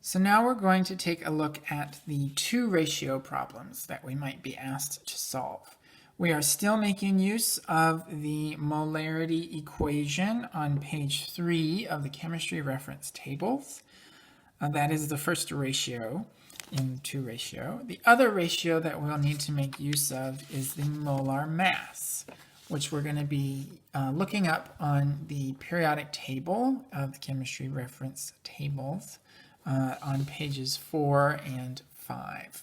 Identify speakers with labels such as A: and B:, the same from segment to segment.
A: So now we're going to take a look at the two ratio problems that we might be asked to solve. We are still making use of the molarity equation on page 3 of the chemistry reference tables. That is the first ratio in two ratio. The other ratio that we'll need to make use of is the molar mass, which we're going to be looking up on the periodic table of the chemistry reference tables on pages 4 and 5.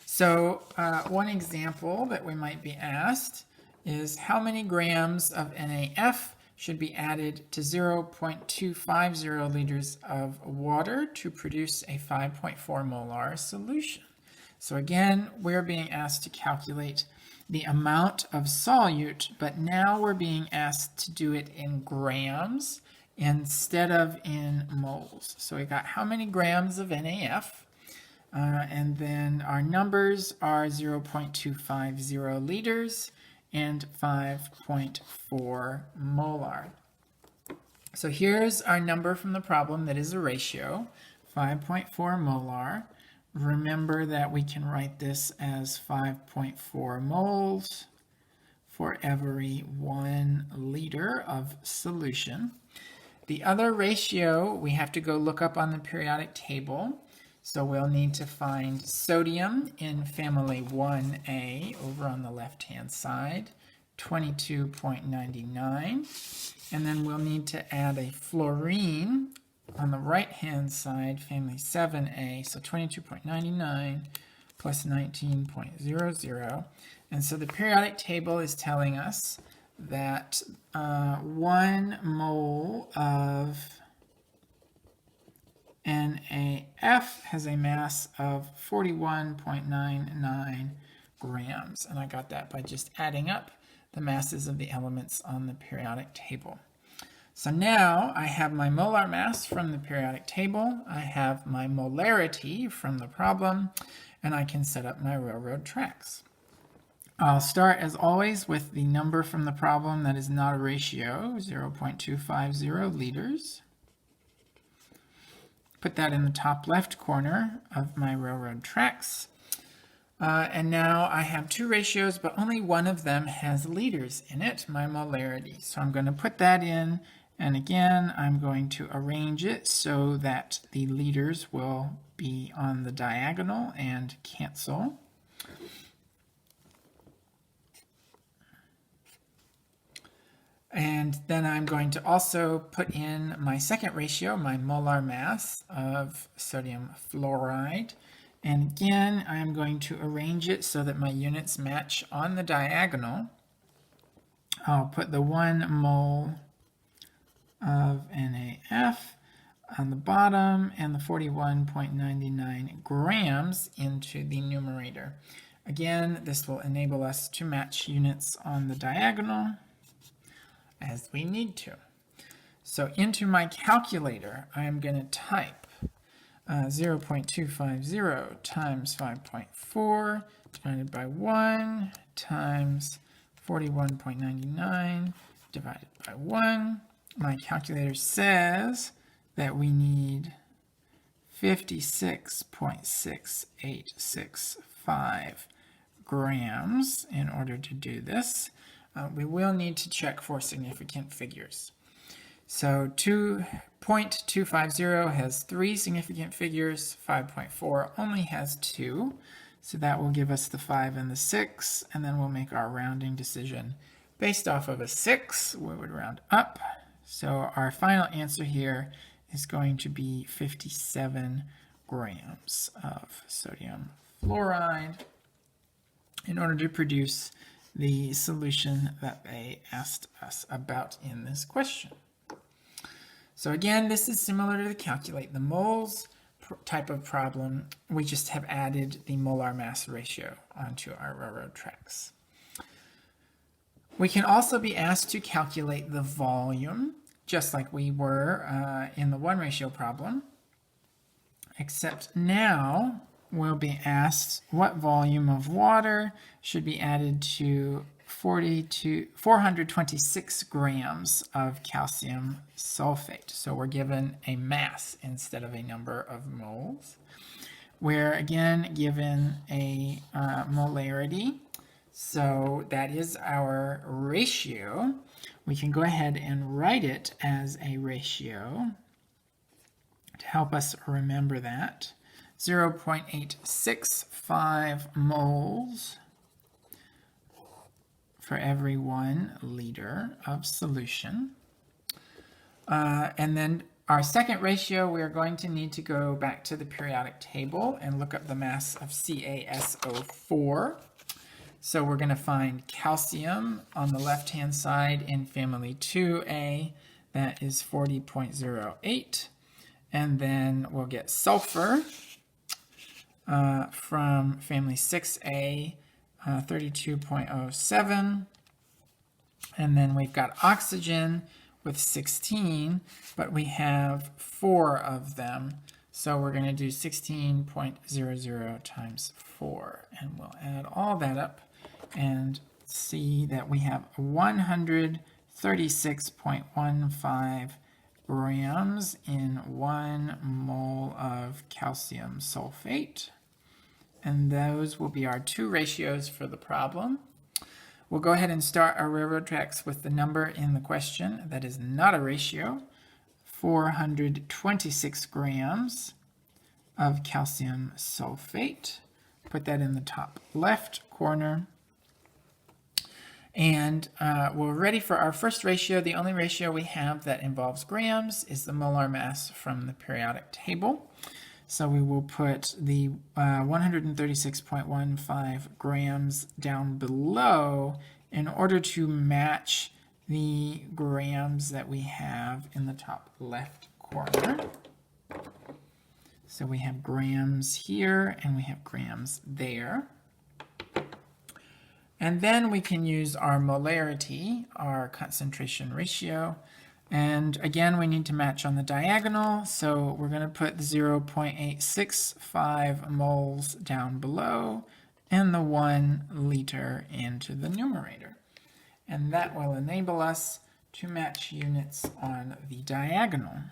A: So one example that we might be asked is how many grams of NaF should be added to 0.250 liters of water to produce a 5.4 molar solution. So again, we're being asked to calculate the amount of solute, but now we're being asked to do it in grams instead of in moles. So we got how many grams of NaF, and then our numbers are 0.250 liters and 5.4 molar. So here's our number from the problem that is a ratio, 5.4 molar. Remember that we can write this as 5.4 moles for every 1 liter of solution. The other ratio we have to go look up on the periodic table. So we'll need to find sodium in family 1A over on the left-hand side, 22.99. And then we'll need to add a fluorine on the right-hand side, family 7A, so 22.99 plus 19.00. And so the periodic table is telling us that 1 mole of NaF has a mass of 41.99 grams. And I got that by just adding up the masses of the elements on the periodic table. So now I have my molar mass from the periodic table, I have my molarity from the problem, and I can set up my railroad tracks. I'll start as always with the number from the problem that is not a ratio, 0.250 liters. Put that in the top left corner of my railroad tracks. And now I have two ratios, but only one of them has liters in it, my molarity. So I'm going to put that in, and again, I'm going to arrange it so that the liters will be on the diagonal and cancel. And then I'm going to also put in my second ratio, my molar mass of sodium fluoride. And again, I'm going to arrange it so that my units match on the diagonal. I'll put the 1 mole of NaF on the bottom and the 41.99 grams into the numerator. Again, this will enable us to match units on the diagonal as we need to. So into my calculator, I am going to type 0.250 times 5.4 divided by 1 times 41.99 divided by 1. My calculator says that we need 56.6865 grams in order to do this. We will need to check for significant figures. So 2.250 has 3 significant figures, 5.4 only has 2, so that will give us the 5 and the 6, and then we'll make our rounding decision. Based off of a 6, we would round up, so our final answer here is going to be 57 grams of sodium fluoride in order to produce the solution that they asked us about in this question. So again, this is similar to the calculate the moles type of problem. We just have added the molar mass ratio onto our railroad tracks. We can also be asked to calculate the volume, just like we were in the 1 ratio problem, except now we'll be asked what volume of water should be added to 426 grams of calcium sulfate. So we're given a mass instead of a number of moles. We're again given a molarity. So that is our ratio. We can go ahead and write it as a ratio to help us remember that. 0.865 moles for every 1 liter of solution. And then our second ratio, we're going to need to go back to the periodic table and look up the mass of CaSO4. So we're going to find calcium on the left-hand side in family 2A, that is 40.08. And then we'll get sulfur from family 6A, 32.07. And then we've got oxygen with 16, but we have 4 of them. So we're going to do 16.00 times 4. And we'll add all that up and see that we have 136.15 grams in 1 mole of calcium sulfate. And those will be our 2 ratios for the problem. We'll go ahead and start our railroad tracks with the number in the question that is not a ratio, 426 grams of calcium sulfate. Put that in the top left corner. And we're ready for our first ratio. The only ratio we have that involves grams is the molar mass from the periodic table. So we will put the 136.15 grams down below in order to match the grams that we have in the top left corner. So we have grams here and we have grams there. And then we can use our molarity, our concentration ratio. And again, we need to match on the diagonal. So we're going to put 0.865 moles down below and the 1 liter into the numerator. And that will enable us to match units on the diagonal.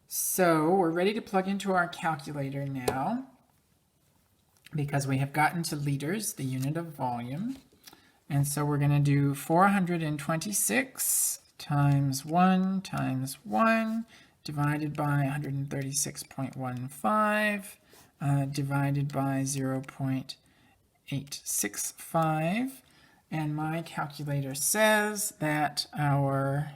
A: So we're ready to plug into our calculator now, because we have gotten to liters, the unit of volume. And so we're going to do 426 times 1 divided by 136.15 divided by 0.865. And my calculator says that our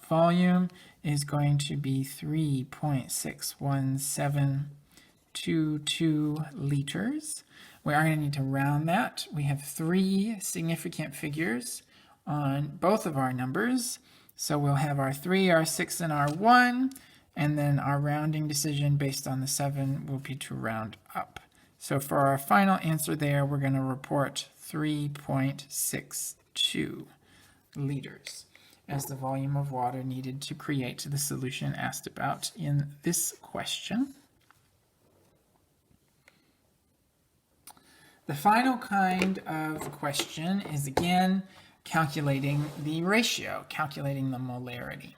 A: volume is going to be 3.61722 liters. We are going to need to round that. We have 3 significant figures on both of our numbers. So we'll have our 3, our 6, and our 1. And then our rounding decision based on the 7 will be to round up. So for our final answer there, we're going to report 3.62 liters as the volume of water needed to create the solution asked about in this question. The final kind of question is again calculating the ratio, calculating the molarity.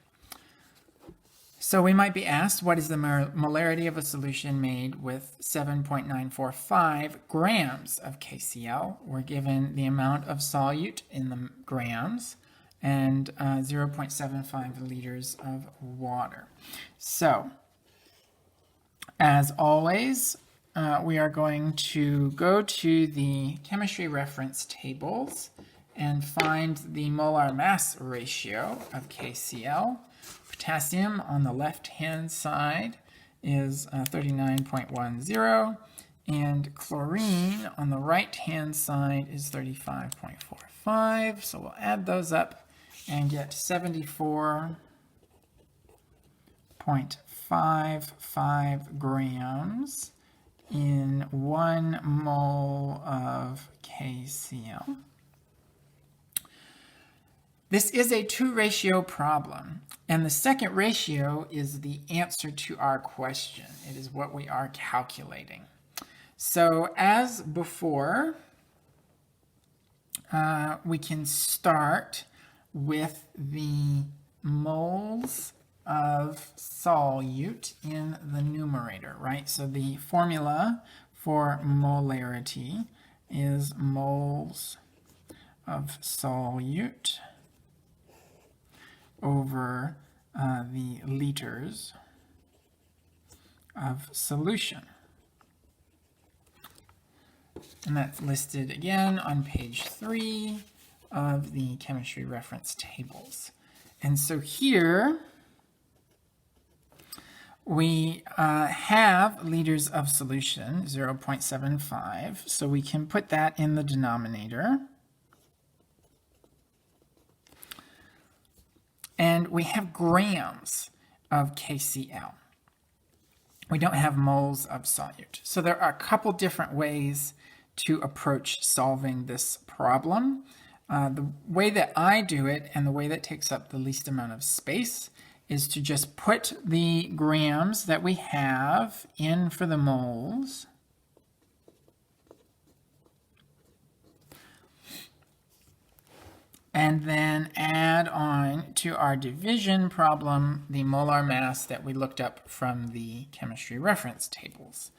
A: So we might be asked, what is the molarity of a solution made with 7.945 grams of KCl? We're given the amount of solute in the grams and 0.75 liters of water. So, as always, we are going to go to the chemistry reference tables and find the molar mass ratio of KCl. Potassium on the left-hand side is 39.10, and chlorine on the right-hand side is 35.45. So we'll add those up and get 74.55 grams in 1 mole of KCl. This is a 2-ratio problem, and the second ratio is the answer to our question. It is what we are calculating. So as before, we can start with the moles of solute in the numerator, right? So the formula for molarity is moles of solute over the liters of solution. And that's listed again on page 3 of the chemistry reference tables. And so here we have liters of solution, 0.75, so we can put that in the denominator. And we have grams of KCl. We don't have moles of solute. So there are a couple different ways to approach solving this problem. The way that I do it, and the way that takes up the least amount of space, is to just put the grams that we have in for the moles. And then add on to our division problem the molar mass that we looked up from the chemistry reference tables.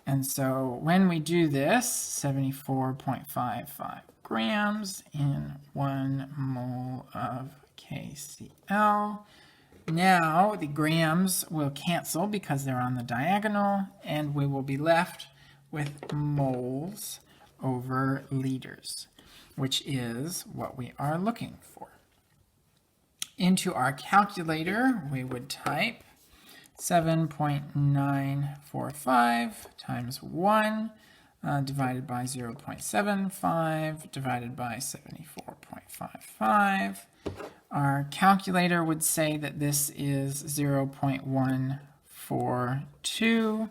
A: And so when we do this, 74.55 grams in 1 mole of KCl. Now the grams will cancel because they're on the diagonal, and we will be left with moles over liters, which is what we are looking for. Into our calculator, we would type 7.945 times 1 divided by 0.75 divided by 74.55. Our calculator would say that this is 0.142.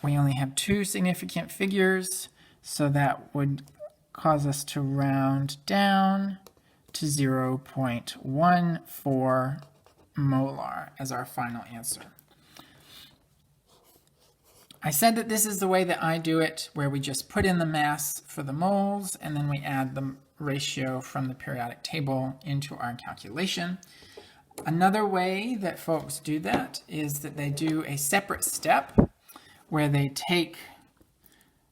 A: We only have 2 significant figures, so that would cause us to round down to 0.14 molar as our final answer. I said that this is the way that I do it, where we just put in the mass for the moles and then we add the ratio from the periodic table into our calculation. Another way that folks do that is that they do a separate step where they take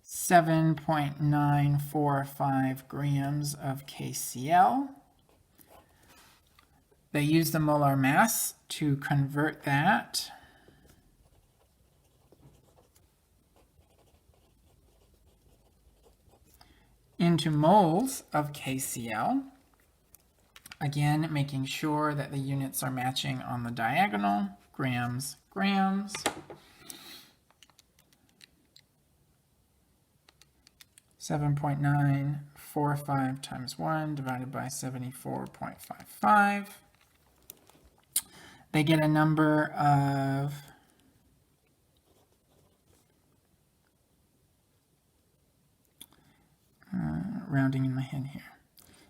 A: 7.945 grams of KCl. They use the molar mass to convert that into moles of KCl. Again, making sure that the units are matching on the diagonal, grams, grams. .945 times 1 divided by 74.55. They get a number of rounding in my head here.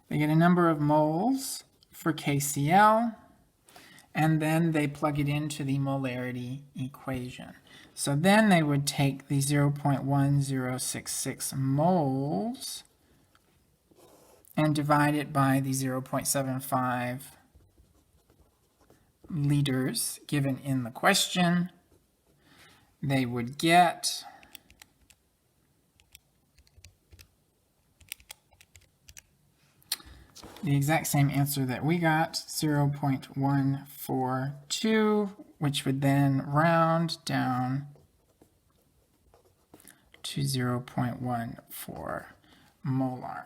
A: They get a number of moles for KCl, and then they plug it into the molarity equation. So then they would take the 0.1066 moles and divide it by the 0.75 liters given in the question. They would get the exact same answer that we got, 0.142, which would then round down to 0.14 molar.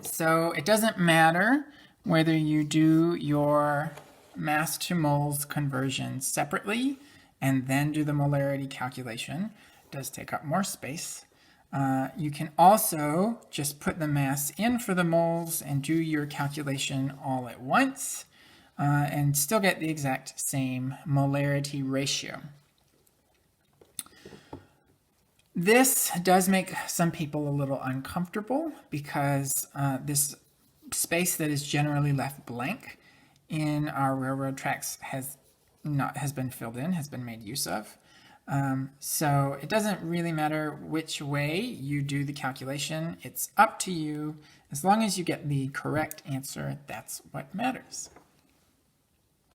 A: So it doesn't matter whether you do your mass to moles conversion separately and then do the molarity calculation. It does take up more space. You can also just put the mass in for the moles and do your calculation all at once and still get the exact same molarity ratio. This does make some people a little uncomfortable because this space that is generally left blank in our railroad tracks has been filled in, has been made use of. So it doesn't really matter which way you do the calculation. It's up to you. As long as you get the correct answer, that's what matters.